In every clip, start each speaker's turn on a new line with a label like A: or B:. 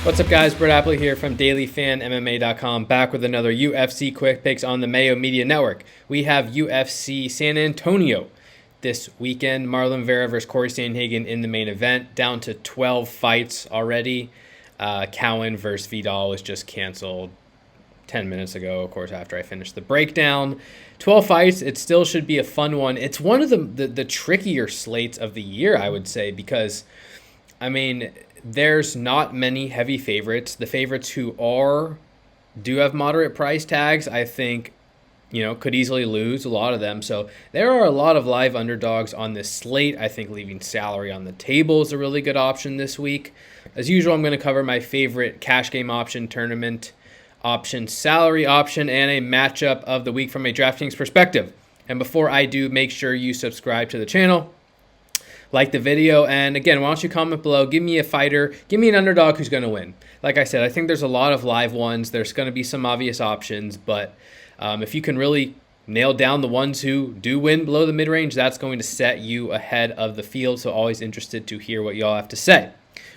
A: What's up, guys? Brett Appley here from dailyfanmma.com, back with another UFC quick picks on the Mayo Media Network. We have UFC San Antonio this weekend. Marlon Vera versus Corey Sandhagen in the main event, down to 12 fights already. Cowan versus Vidal was just canceled 10 minutes ago, of course, after I finished the breakdown. 12 fights, it still should be a fun one. It's one of the trickier slates of the year, I would say, because, I mean, there's not many heavy favorites. The favorites who do have moderate price tags, I think, could easily lose a lot of them. So there are a lot of live underdogs on this slate. I think leaving salary on the table is a really good option this week. As usual, I'm going to cover my favorite cash game option, tournament option, salary option, and a matchup of the week from a DraftKings perspective. And before I do, make sure you subscribe to the channel, like the video, and again, why don't you comment below, give me a fighter, give me an underdog who's going to win. Like I said, I think there's a lot of live ones. There's going to be some obvious options, but if you can really nail down the ones who do win below the mid-range, that's going to set you ahead of the field. So always interested to hear what y'all have to say.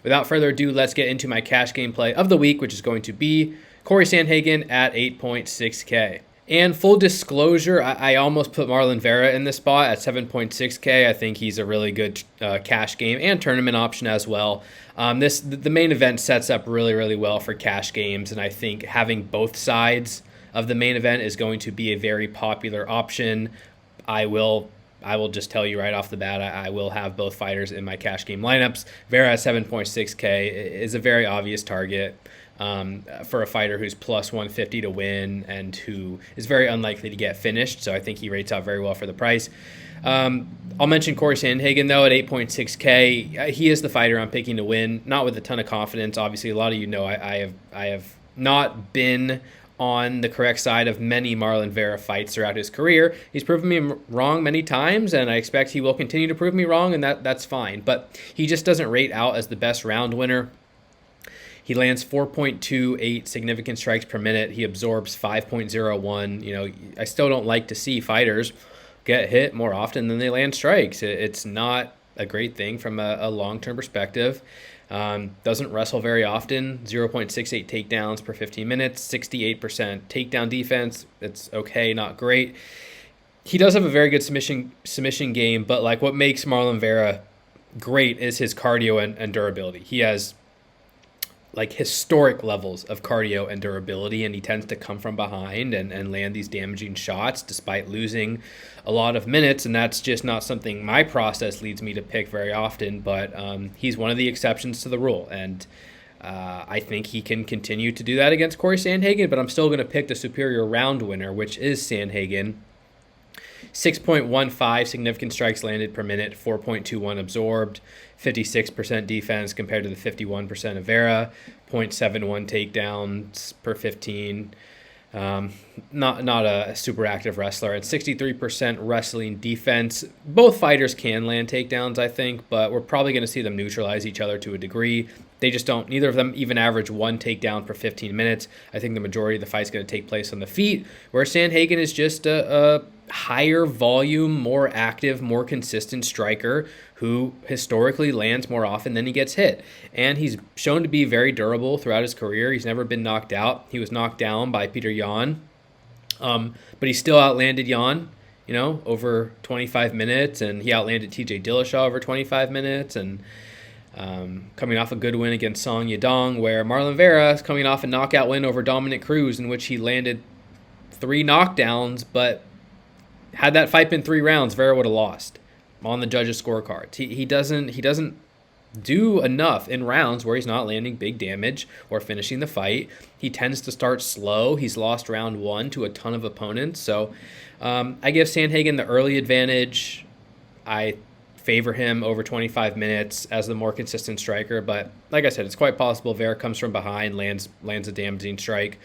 A: Without further ado, let's get into my cash game play of the week, which is going to be Corey Sandhagen at 8.6K. And full disclosure, I almost put Marlon Vera in this spot at 7.6K. I think he's a really good cash game and tournament option as well. The main event sets up really, really well for cash games, and I think having both sides of the main event is going to be a very popular option. I will just tell you right off the bat, I will have both fighters in my cash game lineups. Vera at 7.6K is a very obvious target for a fighter who's plus 150 to win and who is very unlikely to get finished. So I think he rates out very well for the price. I'll mention Corey Sandhagen, though, at 8.6K. He is the fighter I'm picking to win, not with a ton of confidence. Obviously, a lot of you know I have not been on the correct side of many Marlon Vera fights throughout his career. He's proven me wrong many times, and I expect he will continue to prove me wrong, and that's fine. But he just doesn't rate out as the best round winner. He lands 4.28 significant strikes per minute. He absorbs 5.01. I still don't like to see fighters get hit more often than they land strikes. It's not a great thing from a long-term perspective. Doesn't wrestle very often. 0.68 takedowns per 15 minutes. 68% takedown defense. It's okay, not great. He does have a very good submission game, but like what makes Marlon Vera great is his cardio and durability. He has like historic levels of cardio and durability, and he tends to come from behind and land these damaging shots despite losing a lot of minutes, and that's just not something my process leads me to pick very often, but he's one of the exceptions to the rule, and I think he can continue to do that against Corey Sandhagen, but I'm still going to pick the superior round winner, which is Sandhagen. 6.15 significant strikes landed per minute, 4.21 absorbed, 56% defense compared to the 51% of Vera, 0.71 takedowns per 15. Not a super active wrestler. At 63% wrestling defense, both fighters can land takedowns, I think, but we're probably going to see them neutralize each other to a degree. They just don't. Neither of them even average one takedown per 15 minutes. I think the majority of the fight's going to take place on the feet, where Sandhagen is just a higher volume, more active, more consistent striker who historically lands more often than he gets hit. And he's shown to be very durable throughout his career. He's never been knocked out. He was knocked down by Peter Yan, but he still outlanded Yan, over 25 minutes, and he outlanded TJ Dillashaw over 25 minutes, and coming off a good win against Song Yadong, where Marlon Vera is coming off a knockout win over Dominic Cruz, in which he landed 3 knockdowns, but had that fight been 3 rounds, Vera would have lost on the judges' scorecards. He doesn't do enough in rounds where he's not landing big damage or finishing the fight. He tends to start slow. He's lost round 1 to a ton of opponents. So I give Sandhagen the early advantage. I favor him over 25 minutes as the more consistent striker. But like I said, it's quite possible Vera comes from behind, lands a damaging strike,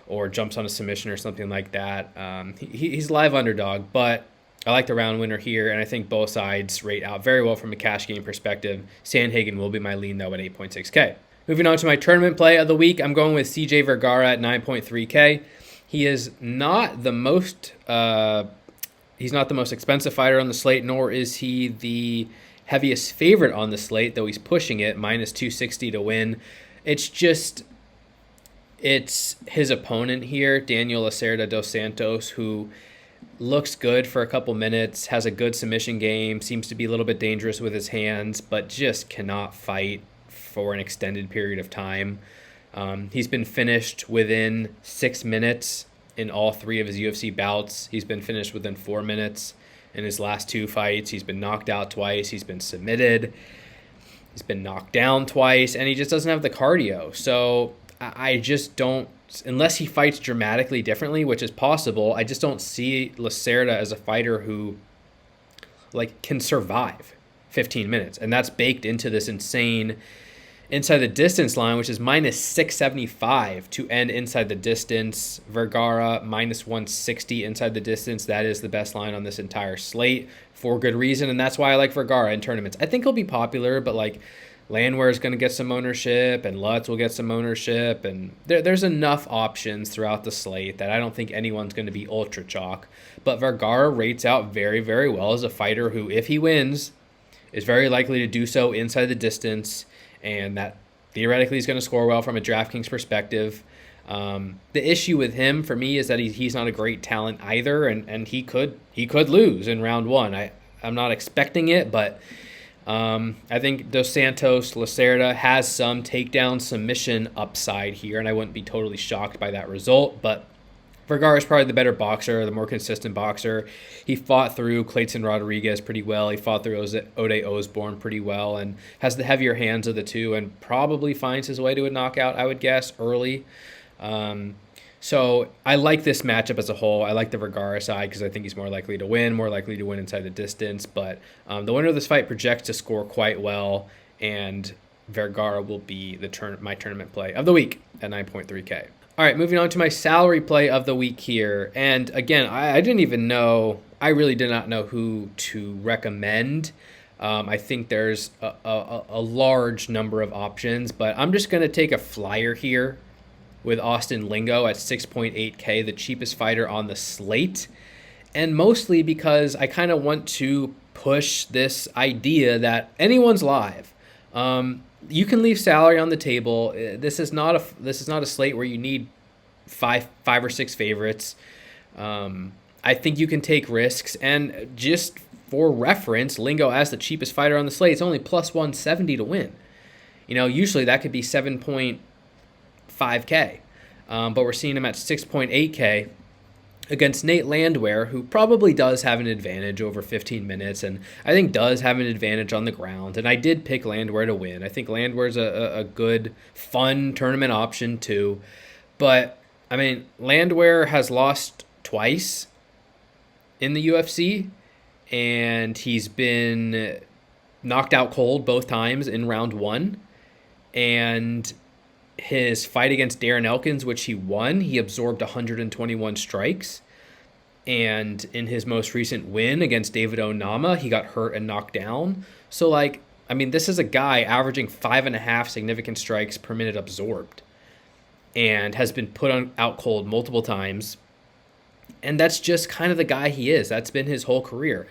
A: or jumps on a submission or something like that. He's live underdog, but I like the round winner here, and I think both sides rate out very well from a cash game perspective. Sandhagen will be my lean, though, at 8.6K. Moving on to my tournament play of the week, I'm going with CJ Vergara at 9.3K. He is not the most expensive fighter on the slate, nor is he the heaviest favorite on the slate, though he's pushing it, minus 260 to win. It's just, it's his opponent here, Daniel Lacerda dos Santos, who looks good for a couple minutes, has a good submission game, seems to be a little bit dangerous with his hands, but just cannot fight for an extended period of time. He's been finished within 6 minutes in all 3 of his UFC bouts. He's been finished within 4 minutes in his last 2 fights. He's been knocked out twice. He's been submitted. He's been knocked down twice, and he just doesn't have the cardio. So I just don't, unless he fights dramatically differently, which is possible, I just don't see Lacerda as a fighter who can survive 15 minutes. And that's baked into this insane inside the distance line, which is minus 675 to end inside the distance. Vergara minus 160 inside the distance. That is the best line on this entire slate for good reason. And that's why I like Vergara in tournaments. I think he'll be popular, but Landwehr is going to get some ownership, and Lutz will get some ownership, and there's enough options throughout the slate that I don't think anyone's going to be ultra chalk. But Vergara rates out very, very well as a fighter who, if he wins, is very likely to do so inside the distance, and that theoretically is going to score well from a DraftKings perspective. The issue with him for me is that he's not a great talent either, and he could lose in round 1. I'm not expecting it, but I think Dos Santos Lacerda has some takedown submission upside here, and I wouldn't be totally shocked by that result. But Vergara is probably the better boxer, the more consistent boxer. He fought through Clayton Rodriguez pretty well. He fought through Ode Osborne pretty well, and has the heavier hands of the two, and probably finds his way to a knockout, I would guess, early. So I like this matchup as a whole. I like the Vergara side because I think he's more likely to win inside the distance. But the winner of this fight projects to score quite well, and Vergara will be my tournament play of the week at 9.3K. All right, moving on to my salary play of the week here. And again, I really did not know who to recommend. I think there's a large number of options, but I'm just going to take a flyer here with Austin Lingo at 6.8K, the cheapest fighter on the slate. And mostly because I kind of want to push this idea that anyone's live. You can leave salary on the table. This is not a slate where you need five or six favorites. I think you can take risks, and just for reference, Lingo as the cheapest fighter on the slate, it's only plus 170 to win. Usually that could be 7.5K, but we're seeing him at 6.8K against Nate Landwehr, who probably does have an advantage over 15 minutes, and I think does have an advantage on the ground. And I did pick Landwehr to win. I think Landwehr's a good, fun tournament option too. But, Landwehr has lost twice in the UFC, and he's been knocked out cold both times in round 1. And his fight against Darren Elkins, which he won, he absorbed 121 strikes. And in his most recent win against David Onama, he got hurt and knocked down. So, this is a guy averaging 5.5 significant strikes per minute absorbed, and has been put out cold multiple times. And that's just kind of the guy he is. That's been his whole career.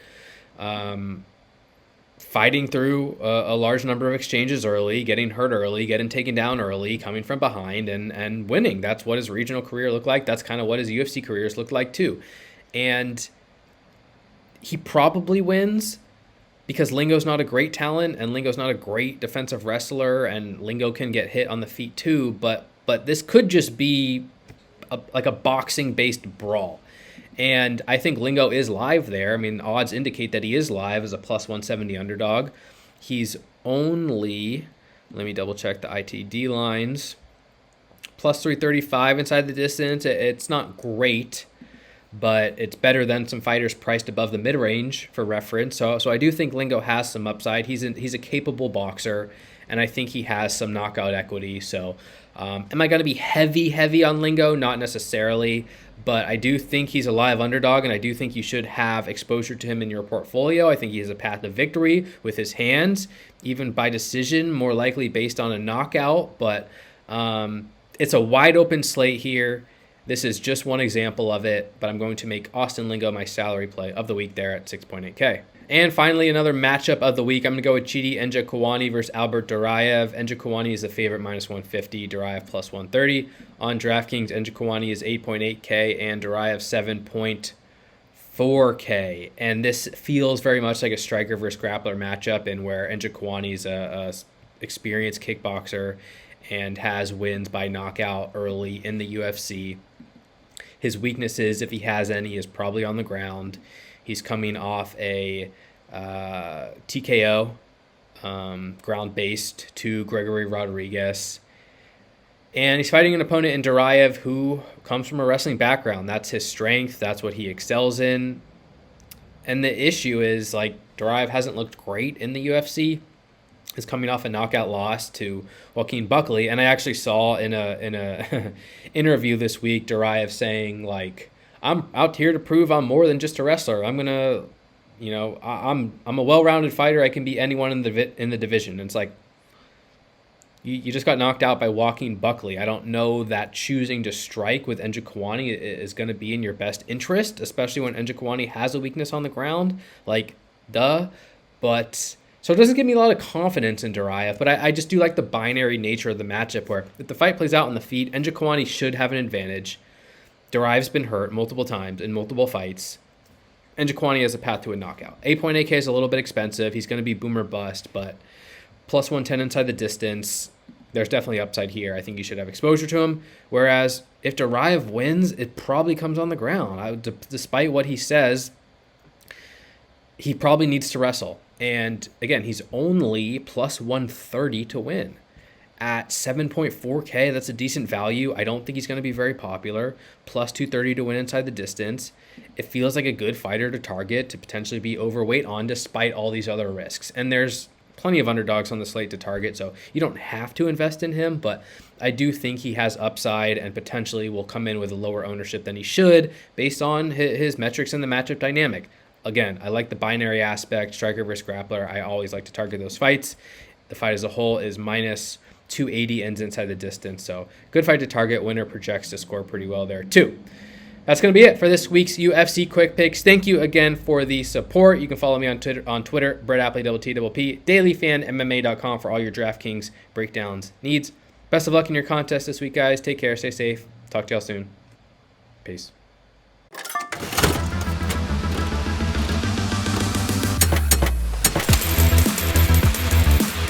A: Fighting through a large number of exchanges early, getting hurt early, getting taken down early, coming from behind, and winning. That's what his regional career looked like. That's kind of what his UFC careers looked like too. And he probably wins because Lingo's not a great talent, and Lingo's not a great defensive wrestler, and Lingo can get hit on the feet too. But this could just be a boxing-based brawl. And I think Lingo is live there. Odds indicate that he is live as a plus 170 underdog. He's only, let me double check the ITD lines, plus 335 inside the distance. It's not great, but it's better than some fighters priced above the mid-range for reference. So I do think Lingo has some upside. He's a capable boxer, and I think he has some knockout equity. So am I going to be heavy on Lingo? Not necessarily. But I do think he's a live underdog, and I do think you should have exposure to him in your portfolio. I think he has a path to victory with his hands, even by decision, more likely based on a knockout. But it's a wide open slate here. This is just one example of it, but I'm going to make Austin Lingo my salary play of the week there at 6.8K. And finally, another matchup of the week. I'm going to go with Chidi Njokuani versus Albert Duraev. Njokuani is the favorite -150, Duraev +130. On DraftKings, Njokuani is 8.8K and Duraev 7.4K. And this feels very much like a striker versus grappler matchup, in where Njokuani is a experienced kickboxer and has wins by knockout early in the UFC. His weaknesses, if he has any, is probably on the ground. He's coming off a TKO, ground-based, to Gregory Rodriguez. And he's fighting an opponent in Duraev who comes from a wrestling background. That's his strength. That's what he excels in. And the issue is, like, Duraev hasn't looked great in the UFC. Is coming off a knockout loss to Joaquin Buckley. And I actually saw in a interview this week Duraev saying, like, I'm out here to prove I'm more than just a wrestler. I'm gonna, I'm a well-rounded fighter. I can beat anyone in the division. And it's like, you just got knocked out by Joaquin Buckley. I don't know that choosing to strike with Njokuani is going to be in your best interest, especially when Njokuani has a weakness on the ground. Like, duh. But so it doesn't give me a lot of confidence in Duraev, but I just do like the binary nature of the matchup, where if the fight plays out on the feet, Njokuani should have an advantage. Duraev's been hurt multiple times in multiple fights. Njokuani has a path to a knockout. 8.8K is a little bit expensive. He's going to be boom or bust, but +110 inside the distance, there's definitely upside here. I think you should have exposure to him. Whereas if Duraev wins, it probably comes on the ground. Despite what he says, he probably needs to wrestle. And again, he's only +130 to win. At 7.4K, that's a decent value. I don't think he's going to be very popular. +230 to win inside the distance. It feels like a good fighter to target, to potentially be overweight on, despite all these other risks. And there's plenty of underdogs on the slate to target, so you don't have to invest in him, but I do think he has upside and potentially will come in with a lower ownership than he should based on his metrics and the matchup dynamic. Again, I like the binary aspect, striker versus grappler. I always like to target those fights. The fight as a whole is -280, ends inside the distance, so good fight to target. Winner projects to score pretty well there too. That's going to be it for this week's UFC Quick Picks. Thank you again for the support. You can follow me on Twitter, Brett Appley, _TPP, dailyfanmma.com for all your DraftKings breakdowns needs. Best of luck in your contest this week, guys. Take care. Stay safe. Talk to y'all soon. Peace.